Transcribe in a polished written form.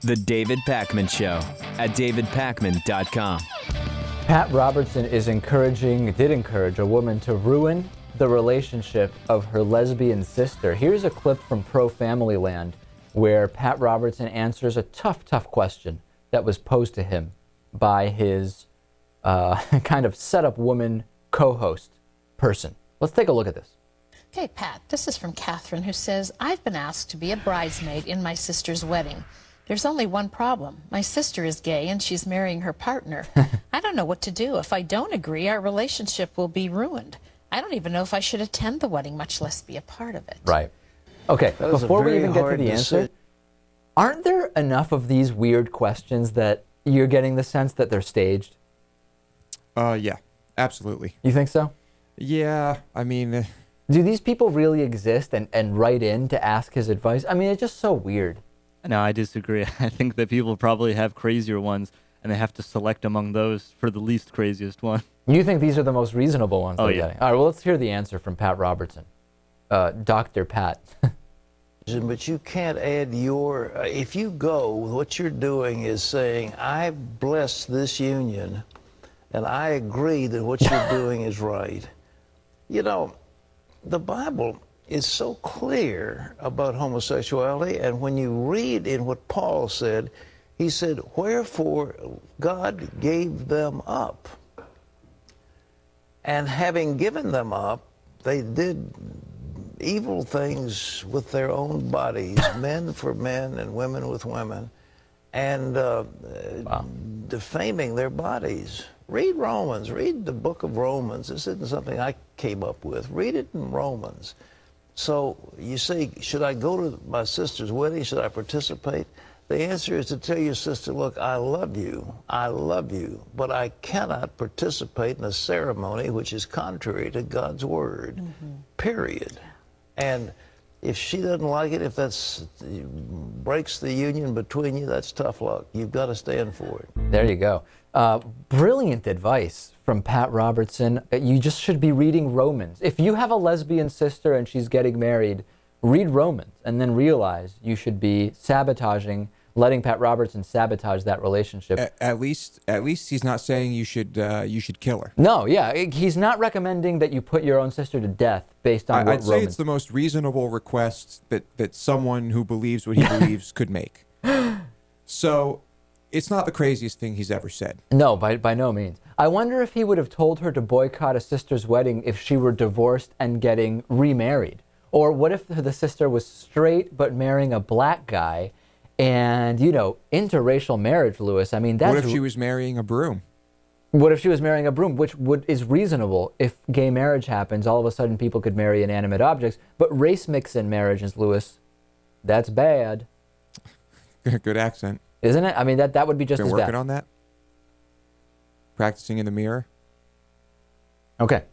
The David Pakman Show at davidpakman.com. Pat Robertson did encourage a woman to ruin the relationship of her lesbian sister. Here's a clip from Pro Family Land where Pat Robertson answers a tough question that was posed to him by his kind of set-up woman co-host person. Let's take a look at this. Okay, Pat, this is from Catherine, who says, I've been asked to be a bridesmaid in my sister's wedding. There's only one problem. My sister is gay and she's marrying her partner. I don't know what to do. If I don't agree, our relationship will be ruined. I don't even know if I should attend the wedding, much less be a part of it. Right. Okay, before we even get to the answer, aren't there enough of these weird questions that you're getting the sense that they're staged? Yeah, absolutely. You think so? Yeah, I mean... Do these people really exist and write in to ask his advice? I mean, it's just so weird. No, I disagree. I think that people probably have crazier ones, and they have to select among those for the least craziest one. You think these are the most reasonable ones they're getting? All right, well, let's hear the answer from Pat Robertson. Dr. Pat. But you can't add your... if you go, what you're doing is saying, I bless this union, and I agree that what you're doing is right. You know, the Bible is so clear about homosexuality, and when you read in what Paul said, he said, wherefore God gave them up. And having given them up, they did evil things with their own bodies, men for men and women with women, and defaming their bodies. Read Romans. Read the book of Romans. This isn't something I came up with. Read it in Romans. So you say, should I go to my sister's wedding? Should I participate? The answer is to tell your sister, look, I love you, but I cannot participate in a ceremony which is contrary to God's word, period. And if she doesn't like it, if that breaks the union between you, that's tough luck. You've got to stand for it. There you go. Brilliant advice from Pat Robertson. You just should be reading Romans. If you have a lesbian sister and she's getting married, read Romans and then realize you should be letting Pat Robertson sabotage that relationship. At least he's not saying you should kill her. No, yeah, he's not recommending that you put your own sister to death based on what I'd say Romans... it's the most reasonable request that someone who believes what he believes could make. So it's not the craziest thing he's ever said. No, by no means. I wonder if he would have told her to boycott a sister's wedding if she were divorced and getting remarried. Or what if the sister was straight but marrying a black guy? And, you know, interracial marriage, Lewis, I mean, that's... What if she was marrying a broom? What if she was marrying a broom, which is reasonable. If gay marriage happens, all of a sudden people could marry inanimate objects. But race mix-in marriages, Lewis, that's bad. Good accent. Isn't it? I mean, that would be just as bad. Been working on that? Practicing in the mirror? Okay.